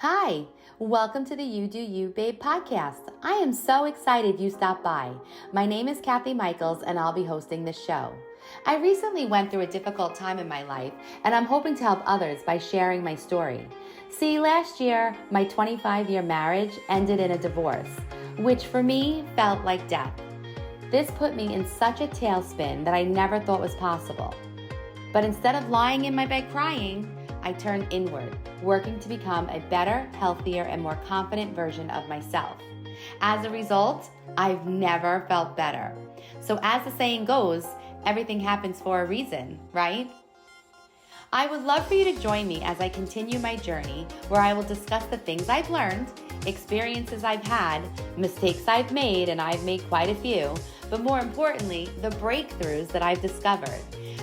Hi, welcome to the You Do You Babe podcast. I am so excited you stopped by. My name is Cathy Michaels and I'll be hosting this show. I recently went through a difficult time in my life and I'm hoping to help others by sharing my story. See, last year, my 25-year marriage ended in a divorce, which for me felt like death. This put me in such a tailspin that I never thought was possible. But instead of lying in my bed crying, I turned inward, working to become a better, healthier, and more confident version of myself. As a result, I've never felt better. So as the saying goes, everything happens for a reason, right? I would love for you to join me as I continue my journey where I will discuss the things I've learned, experiences I've had, mistakes I've made, and I've made quite a few, but more importantly, the breakthroughs that I've discovered.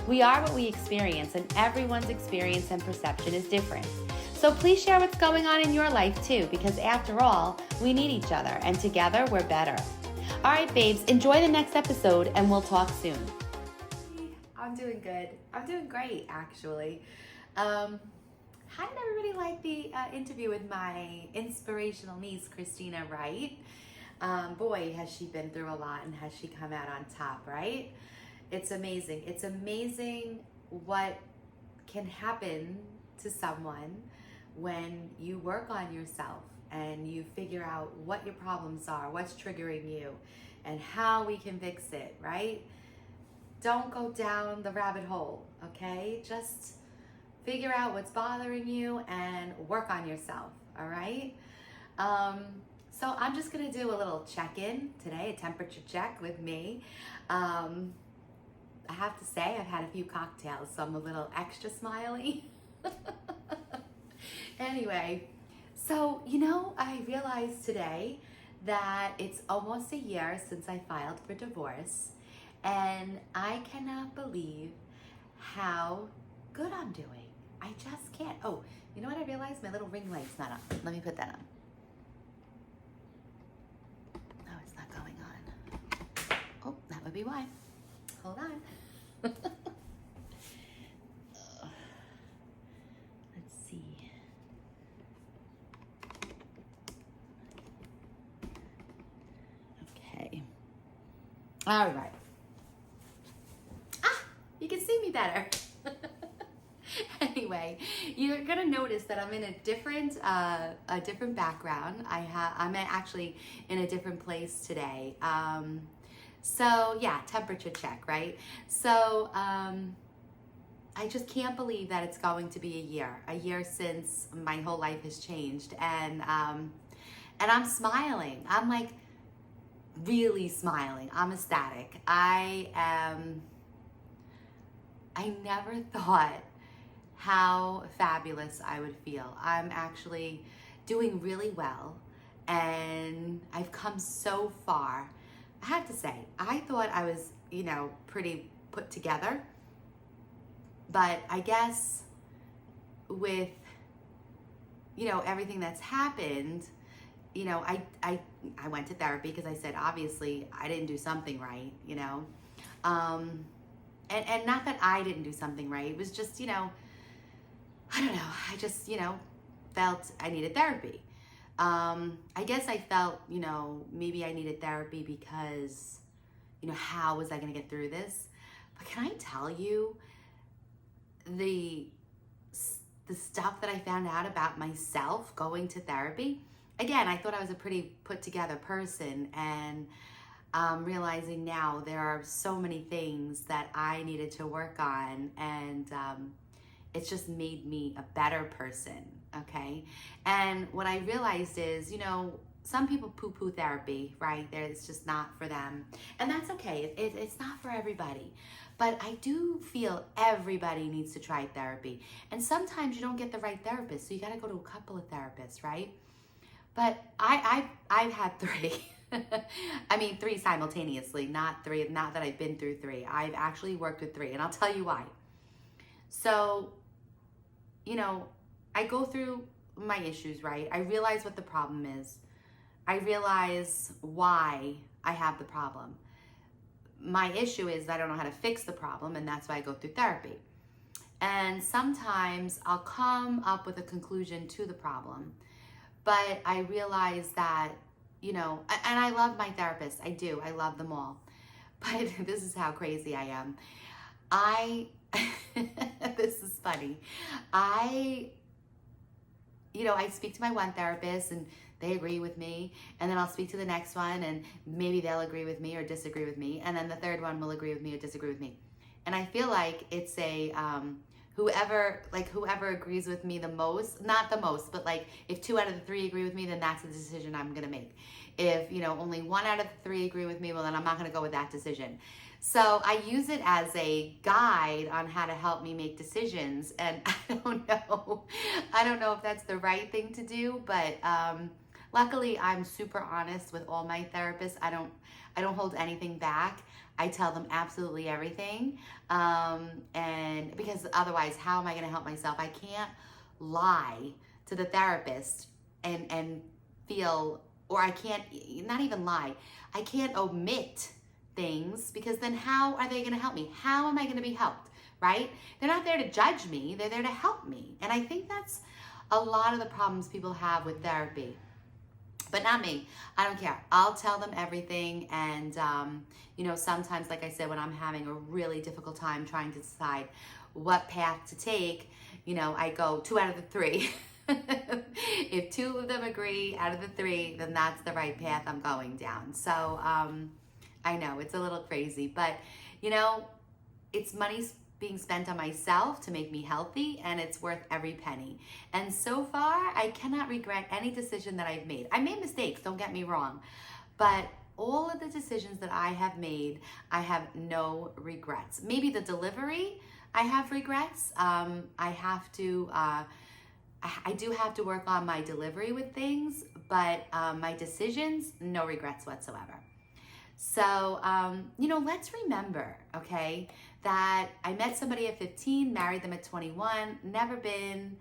We are what we experience, and everyone's experience and perception is different. So please share what's going on in your life too, because after all, we need each other, and together we're better. All right, babes, enjoy the next episode, and we'll talk soon. I'm doing good. I'm doing great, actually. How did everybody like the interview with my inspirational niece, Christina, right? Boy, has she been through a lot, and has she come out on top, right? It's amazing. It's amazing what can happen to someone when you work on yourself and you figure out what your problems are, what's triggering you, and how we can fix it, right? Don't go down the rabbit hole, okay? Just figure out what's bothering you and work on yourself, all right? So I'm just gonna do a little check-in today, a temperature check with me. I have to say I've had a few cocktails, so I'm a little extra smiley. Anyway, so I realized today that it's almost a year since I filed for divorce, and I cannot believe how good I'm doing. I just can't. Oh, you know what I realized? My little ring light's not on. Let me put that on. Oh, it's not going on. Oh, that would be why. Hold on. Let's see. Okay. All right. You can see me better. Anyway, you're gonna notice that I'm in a different background. I'm actually in a different place today. So yeah, temperature check, right? So I just can't believe that it's going to be a year since my whole life has changed, and I'm smiling. I'm like really smiling. I'm ecstatic. I never thought how fabulous I would feel. I'm actually doing really well, and I've come so far. I have to say, I thought I was, pretty put together, but I guess with, everything that's happened, I went to therapy because I said, obviously, I didn't do something right, and not that I didn't do something right. It was just, I don't know. I just, felt I needed therapy. I guess I felt, maybe I needed therapy because, how was I going to get through this? But can I tell you the stuff that I found out about myself going to therapy? Again, I thought I was a pretty put together person, and realizing now there are so many things that I needed to work on, and it's just made me a better person, okay? And what I realized is, some people poo-poo therapy, right? It's just not for them. And that's okay. It's not for everybody. But I do feel everybody needs to try therapy. And sometimes you don't get the right therapist, so you got to go to a couple of therapists, right? But I've had three. I mean, three simultaneously, not three. Not that I've been through three. I've actually worked with three, and I'll tell you why. So, I go through my issues, right? I realize what the problem is. I realize why I have the problem. My issue is I don't know how to fix the problem, and that's why I go through therapy. And sometimes I'll come up with a conclusion to the problem, But I realized that, and I love my therapist. I do. I love them all. But this is how crazy I am. This is funny. I speak to my one therapist and they agree with me, and then I'll speak to the next one and maybe they'll agree with me or disagree with me, and then the third one will agree with me or disagree with me. And I feel like it's a whoever agrees with me the most, not the most, but like if 2 out of the 3 agree with me, then that's the decision I'm gonna make. If only 1 out of the 3 agree with me, well then I'm not gonna go with that decision. So I use it as a guide on how to help me make decisions, and I don't know if that's the right thing to do, but luckily I'm super honest with all my therapists. I don't hold anything back. I tell them absolutely everything, and because otherwise, how am I going to help myself? I can't lie to the therapist and feel, or I can't, not even lie, I can't omit things, because then how are they going to help me? How am I going to be helped, right? They're not there to judge me. They're there to help me. And I think that's a lot of the problems people have with therapy. But not me. I don't care. I'll tell them everything. And, sometimes, like I said, when I'm having a really difficult time trying to decide what path to take, I go 2 out of the 3. If 2 of them agree out of the 3, then that's the right path I'm going down. So, I know it's a little crazy, but it's money being spent on myself to make me healthy, and it's worth every penny. And so far, I cannot regret any decision that I've made. I made mistakes, don't get me wrong, but all of the decisions that I have made, I have no regrets. Maybe the delivery, I have regrets. I do have to work on my delivery with things, but my decisions, no regrets whatsoever. So, let's remember, okay, that I met somebody at 15, married them at 21, never been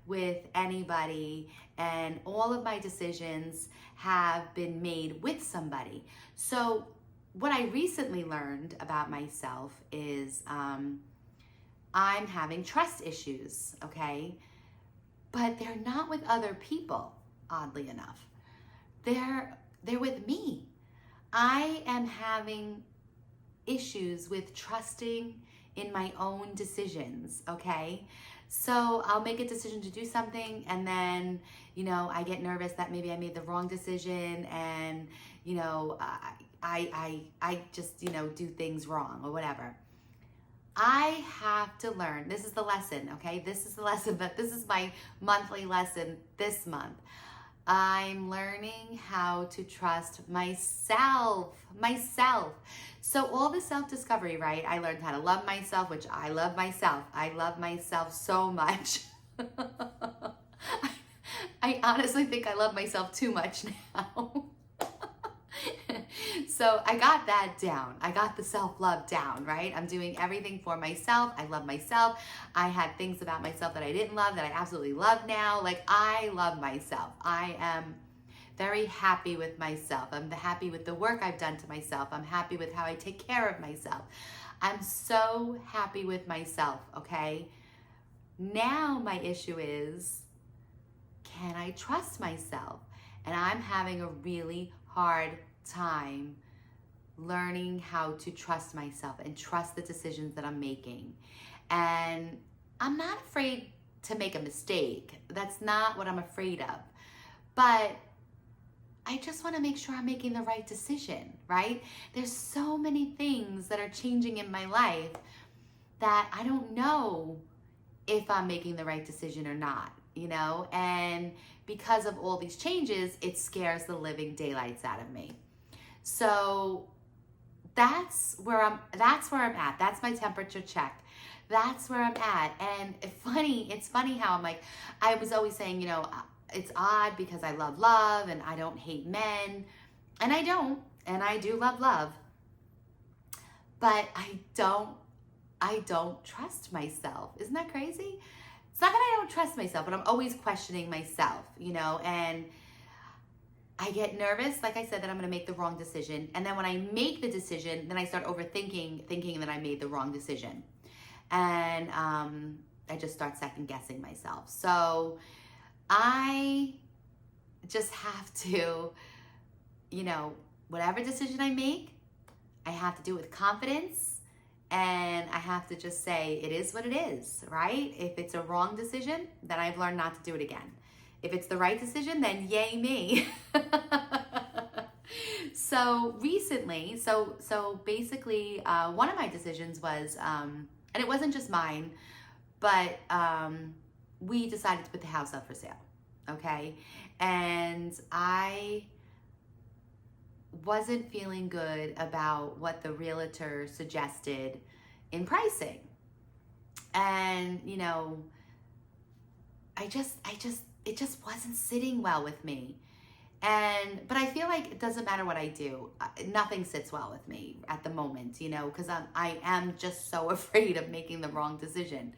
with anybody, and all of my decisions have been made with somebody. So what I recently learned about myself is I'm having trust issues, okay? But they're not with other people, oddly enough. They're with me. I am having issues with trusting in my own decisions, okay? So I'll make a decision to do something, and then, I get nervous that maybe I made the wrong decision, and, I just, do things wrong or whatever. I have to learn. This is the lesson, okay? This is the lesson, but this is my monthly lesson this month. I'm learning how to trust myself. So all the self-discovery, right? I learned how to love myself, which I love myself. I love myself so much. I honestly think I love myself too much now. So I got that down. I got the self-love down, right? I'm doing everything for myself. I love myself. I had things about myself that I didn't love that I absolutely love now. Like, I love myself. I am very happy with myself. I'm happy with the work I've done to myself. I'm happy with how I take care of myself. I'm so happy with myself, okay? Now my issue is, can I trust myself? And I'm having a really hard time learning how to trust myself and trust the decisions that I'm making. And I'm not afraid to make a mistake. That's not what I'm afraid of. But I just want to make sure I'm making the right decision, right? There's so many things that are changing in my life that I don't know if I'm making the right decision or not, and because of all these changes, it scares the living daylights out of me. So that's where I'm at. That's my temperature check. That's where I'm at. And it's funny how I'm like, I was always saying, it's odd because I love love and I don't hate men. And I don't. And I do love love. But I don't trust myself. Isn't that crazy? It's not that I don't trust myself, but I'm always questioning myself, and I get nervous, like I said, that I'm going to make the wrong decision. And then when I make the decision, then I start overthinking, thinking that I made the wrong decision. And I just start second guessing myself. So I just have to, whatever decision I make, I have to do it with confidence, and I have to just say it is what it is, right? If it's a wrong decision, then I've learned not to do it again. If it's the right decision, then yay me. So recently, so basically, one of my decisions was, and it wasn't just mine, but we decided to put the house up for sale, okay? And I wasn't feeling good about what the realtor suggested in pricing. And, it just wasn't sitting well with me. But I feel like it doesn't matter what I do. Nothing sits well with me at the moment, because I am just so afraid of making the wrong decision.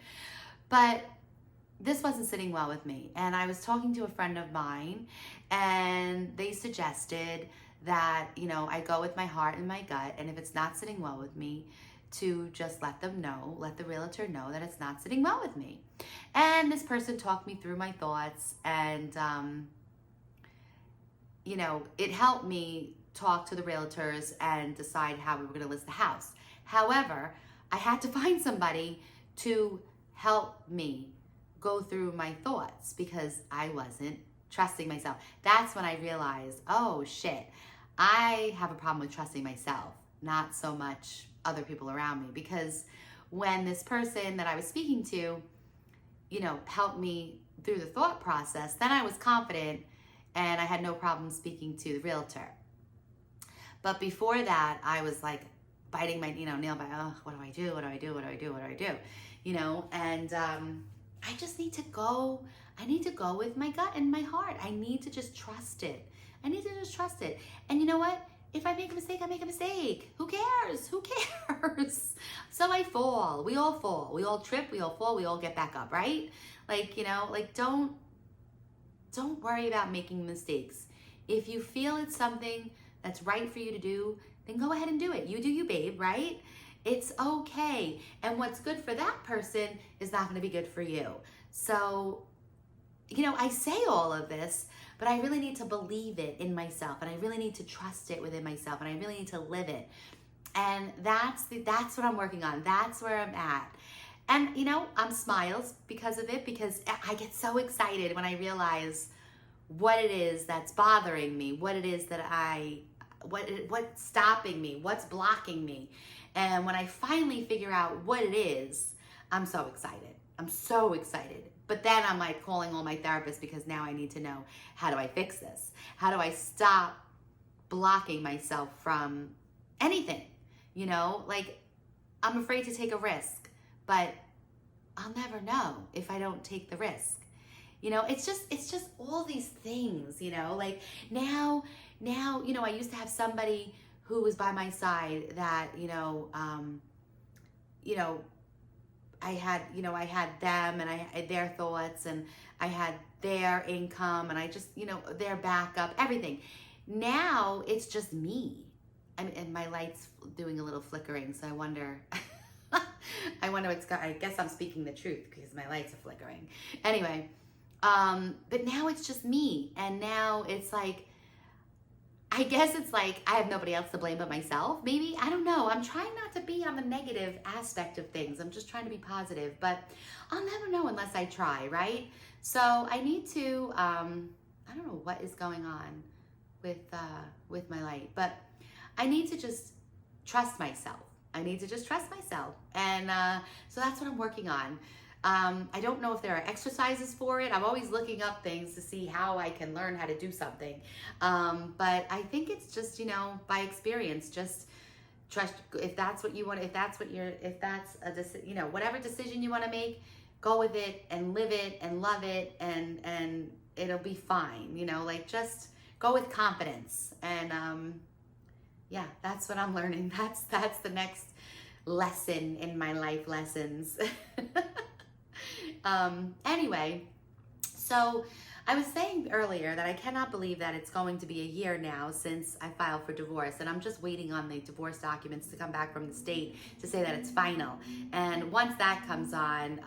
But this wasn't sitting well with me. And I was talking to a friend of mine, and they suggested that, I go with my heart and my gut. And if it's not sitting well with me, to just let the realtor know that it's not sitting well with me. And this person talked me through my thoughts, and, it helped me talk to the realtors and decide how we were going to list the house. However, I had to find somebody to help me go through my thoughts because I wasn't trusting myself. That's when I realized, oh shit, I have a problem with trusting myself, not so much other people around me. Because when this person that I was speaking to, helped me through the thought process, then I was confident and I had no problem speaking to the realtor. But before that, I was like biting my nail by, oh, what do I do? What do I do? What do I do? What do I do? And I just need to go. I need to go with my gut and my heart. I need to just trust it. I need to just trust it. And you know what? If I make a mistake, I make a mistake. Who cares? Who cares? So I fall. We all fall. We all trip. We all fall. We all get back up, right? Don't worry about making mistakes. If you feel it's something that's right for you to do, then go ahead and do it. You do you, babe, right? It's okay. And what's good for that person is not going to be good for you. So, I say all of this, but I really need to believe it in myself, and I really need to trust it within myself, and I really need to live it. And that's what I'm working on. That's where I'm at. And, I'm smiles because of it, because I get so excited when I realize what it is that's bothering me, what it is that what's stopping me, what's blocking me. And when I finally figure out what it is, I'm so excited. I'm so excited. But then I'm like calling all my therapists because now I need to know, how do I fix this? How do I stop blocking myself from anything? I'm afraid to take a risk, but I'll never know if I don't take the risk. It's just all these things, now, I used to have somebody who was by my side that, I had them, and I had their thoughts, and I had their income, and I just, their backup, everything. Now it's just me. And my light's doing a little flickering, so I wonder, I guess I'm speaking the truth because my lights are flickering. Anyway, but now it's just me. And now it's like, I guess it's like I have nobody else to blame but myself. Maybe, I don't know. I'm trying not to be on the negative aspect of things. I'm just trying to be positive, but I'll never know unless I try, right? So I need to, I don't know what is going on with my light, but I need to just trust myself. I need to just trust myself. And so that's what I'm working on. I don't know if there are exercises for it. I'm always looking up things to see how I can learn how to do something. But I think it's just, by experience, just trust. If that's what you want, whatever decision you want to make, go with it and live it and love it, and it'll be fine. Just go with confidence. And yeah, that's what I'm learning. That's the next lesson in my life lessons. Anyway, so I was saying earlier that I cannot believe that it's going to be a year now since I filed for divorce, and I'm just waiting on the divorce documents to come back from the state to say that it's final. And once that comes on,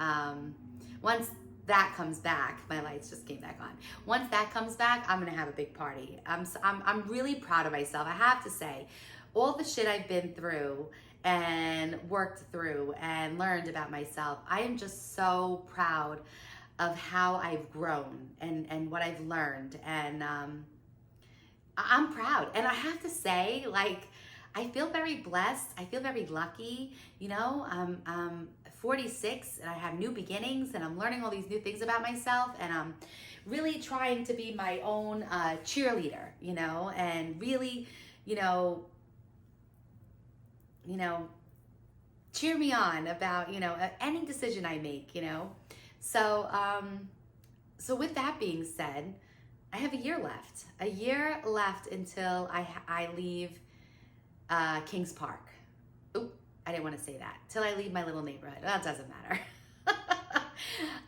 once that comes back, my lights just came back on. Once that comes back, I'm gonna have a big party. I'm really proud of myself. I have to say, all the shit I've been through and worked through and learned about myself, I am just so proud of how I've grown and what I've learned. And I'm proud. And I have to say, like, I feel very blessed. I feel very lucky. You know, I'm 46 and I have new beginnings and I'm learning all these new things about myself, and I'm really trying to be my own cheerleader, you know, and really, you know, cheer me on about, you know, any decision I make, you know. So, so with that being said, I have a year left until I leave Kings Park. Oop, I didn't want to say that. Till I leave my little neighborhood. That doesn't matter.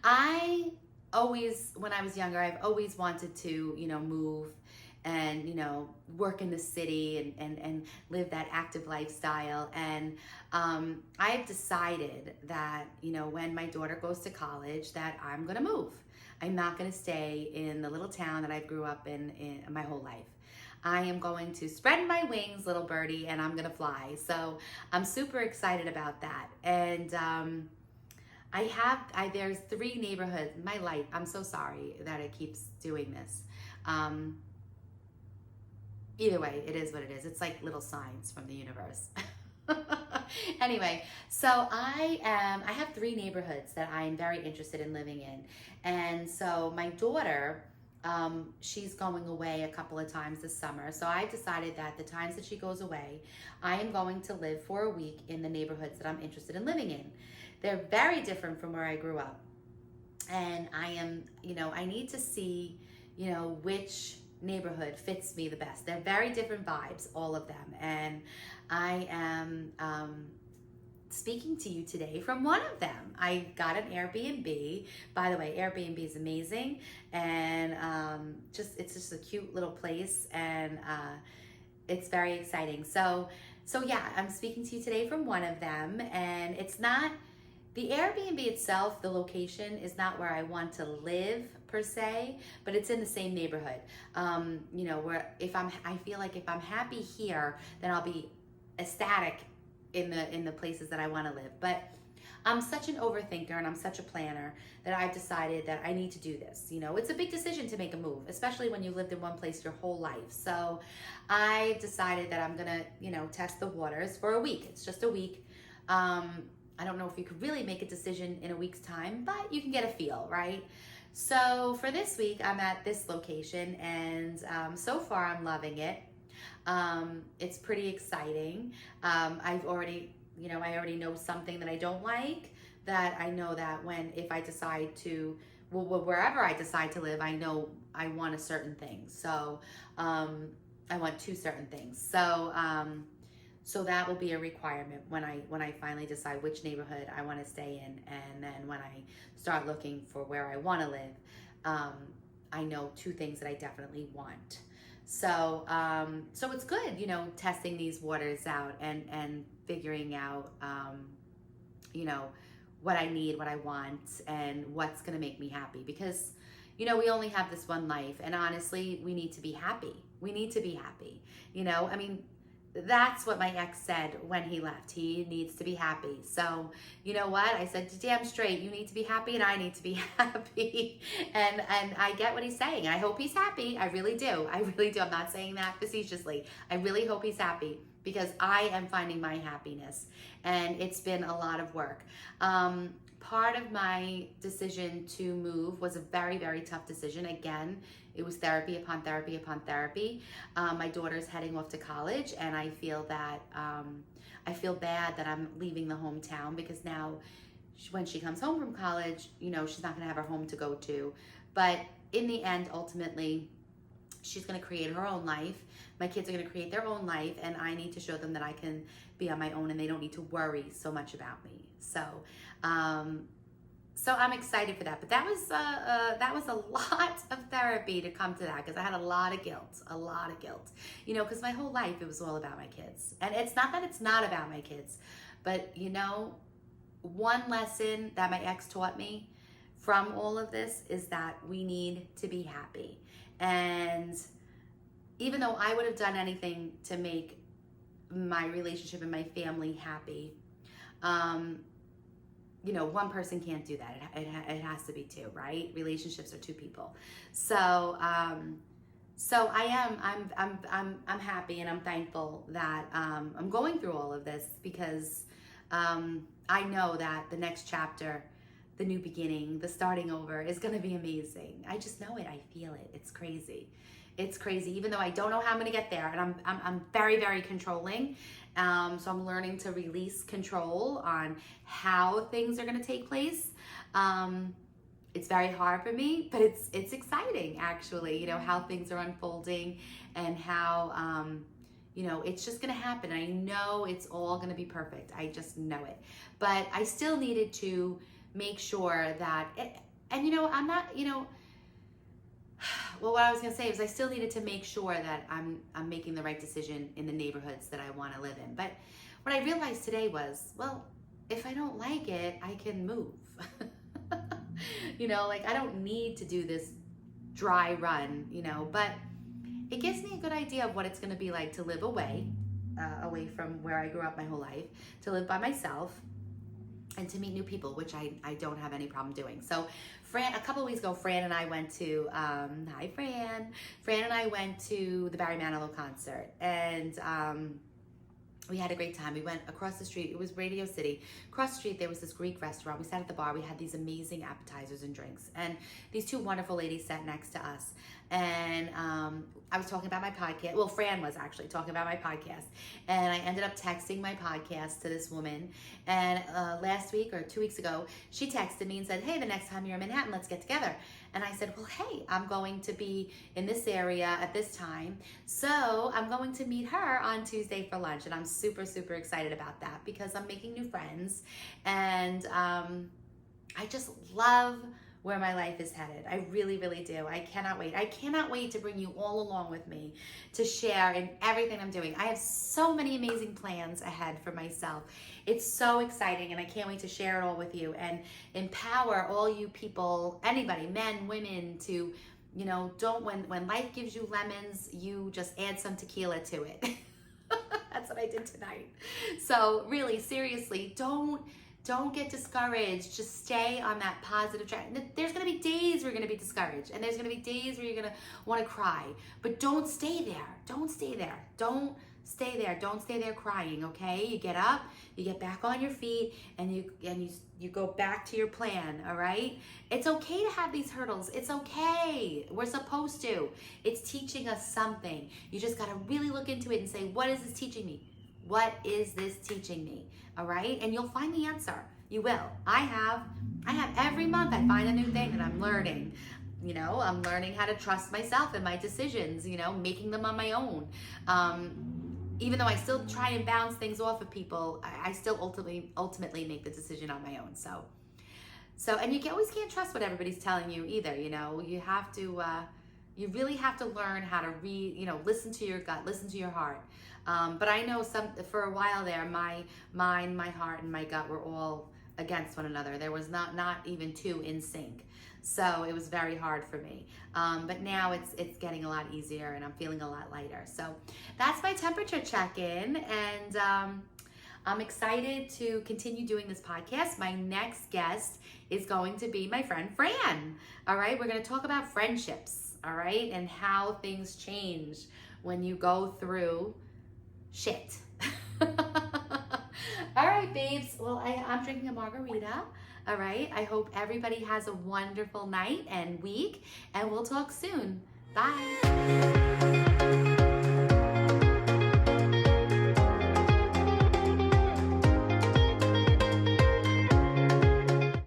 I always, when I was younger, I've always wanted to, you know, move and, you know, work in the city and live that active lifestyle. And I've decided that, you know, when my daughter goes to college, that I'm going to move. I'm not going to stay in the little town that I grew up in my whole life. I am going to spread my wings, little birdie, and I'm going to fly. So I'm super excited about that. And there's 3 neighborhoods. My light, I'm so sorry that it keeps doing this. Either way, it is what it is. It's like little signs from the universe. Anyway, so I have 3 neighborhoods that I'm very interested in living in. And so my daughter, she's going away a couple of times this summer. So I've decided that the times that she goes away, I am going to live for a week in the neighborhoods that I'm interested in living in. They're very different from where I grew up. And I am, you know, I need to see, you know, which neighborhood fits me the best. They're very different vibes, all of them. And I am speaking to you today from one of them. I got an Airbnb. By the way, Airbnb is amazing, and it's just a cute little place, and it's very exciting. So yeah, I'm speaking to you today from one of them, and it's not the Airbnb itself. The location is not where I want to live per se, but it's in the same neighborhood. You know, where I feel like if I'm happy here, then I'll be ecstatic in the places that I want to live. But I'm such an overthinker and I'm such a planner that I've decided that I need to do this. You know, it's a big decision to make a move, especially when you lived in one place your whole life. So I decided that I'm gonna, you know, test the waters for a week. It's just a week. I don't know if you could really make a decision in a week's time, but you can get a feel, right? So for this week, I'm at this location, and so far I'm loving it. It's pretty exciting. I already know something that I don't like, that I know that if I decide to, wherever I decide to live, I know I want a certain thing. So, I want 2 certain things. So that will be a requirement when I finally decide which neighborhood I want to stay in, and then when I start looking for where I want to live, I know 2 things that I definitely want. So so it's good, you know, testing these waters out and figuring out, you know, what I need, what I want, and what's going to make me happy. Because, you know, we only have this one life, and honestly, we need to be happy. We need to be happy. You know, I mean, that's what my ex said when he left. He needs to be happy. So, you know what? I said, damn straight, you need to be happy and I need to be happy. And I get what he's saying. I hope he's happy. I really do. I really do. I'm not saying that facetiously. I really hope he's happy, because I am finding my happiness, and it's been a lot of work. Part of my decision to move was a very, very tough decision. Again, it was therapy upon therapy upon therapy. My daughter's heading off to college, and I feel that I feel bad that I'm leaving the hometown, because now when she comes home from college, you know, she's not going to have her home to go to. But in the end, ultimately, she's going to create her own life. My kids are going to create their own life, and I need to show them that I can be on my own and they don't need to worry so much about me. So, so I'm excited for that. But that was a lot of therapy to come to that, because I had a lot of guilt, you know, because my whole life it was all about my kids. And it's not that it's not about my kids, but, you know, one lesson that my ex taught me from all of this is that we need to be happy. And even though I would have done anything to make my relationship and my family happy, you know, one person can't do that. It has to be two, right? Relationships are two people. So, so I'm happy and I'm thankful that I'm going through all of this, because I know that the next chapter, the new beginning, the starting over is going to be amazing. I just know it. I feel it. It's crazy. It's crazy, even though I don't know how I'm going to get there. And I'm very, very controlling. So I'm learning to release control on how things are going to take place. It's very hard for me, but it's exciting, actually, you know, how things are unfolding and how, you know, it's just going to happen. I know it's all going to be perfect. I just know it. But I still needed to make sure that, and, you know, I'm not, you know, well, what I was going to say is I still needed to make sure that I'm making the right decision in the neighborhoods that I want to live in. But what I realized today was, well, if I don't like it, I can move. You know, like, I don't need to do this dry run, you know, but it gives me a good idea of what it's going to be like to live away from where I grew up my whole life, to live by myself, and to meet new people, which I don't have any problem doing. So a couple of weeks ago, Fran and I went to, hi Fran. Fran and I went to the Barry Manilow concert, and we had a great time. We went across the street. It was Radio City. Across the street, there was this Greek restaurant. We sat at the bar. We had these amazing appetizers and drinks. And these two wonderful ladies sat next to us. And I was talking about my podcast. Well, Fran was actually talking about my podcast. And I ended up texting my podcast to this woman. And last week or 2 weeks ago, she texted me and said, hey, the next time you're in Manhattan, let's get together. And I said, well, hey, I'm going to be in this area at this time. So I'm going to meet her on Tuesday for lunch. And I'm super, super excited about that, because I'm making new friends. And I just love where my life is headed. I really, really do. I cannot wait. I cannot wait to bring you all along with me to share in everything I'm doing. I have so many amazing plans ahead for myself. It's so exciting, and I can't wait to share it all with you and empower all you people, anybody, men, women, to, you know, when life gives you lemons, you just add some tequila to it. That's what I did tonight. So really, seriously, don't get discouraged. Just stay on that positive track. There's going to be days where you're going to be discouraged, and there's going to be days where you're going to want to cry, but don't stay there. Don't stay there. Don't stay there. Don't stay there crying, okay? You get up, you get back on your feet, and you go back to your plan, all right? It's okay to have these hurdles. It's okay. We're supposed to. It's teaching us something. You just got to really look into it and say, what is this teaching me? What is this teaching me? All right? And you'll find the answer. You will. I have every month I find a new thing that I'm learning. You know, I'm learning how to trust myself and my decisions, you know, making them on my own. Even though I still try and bounce things off of people, I still ultimately make the decision on my own. So, and you always can't trust what everybody's telling you either. You know, you have to, you really have to learn how to listen to your gut, listen to your heart. But I know for a while there, my mind, my heart, and my gut were all against one another. There was not even two in sync. So it was very hard for me. But now it's getting a lot easier, and I'm feeling a lot lighter. So that's my temperature check-in, and I'm excited to continue doing this podcast. My next guest is going to be my friend Fran. All right, we're going to talk about friendships, all right, and how things change when you go through shit. All right, babes. Well, I'm drinking a margarita. All right. I hope everybody has a wonderful night and week, and we'll talk soon. Bye.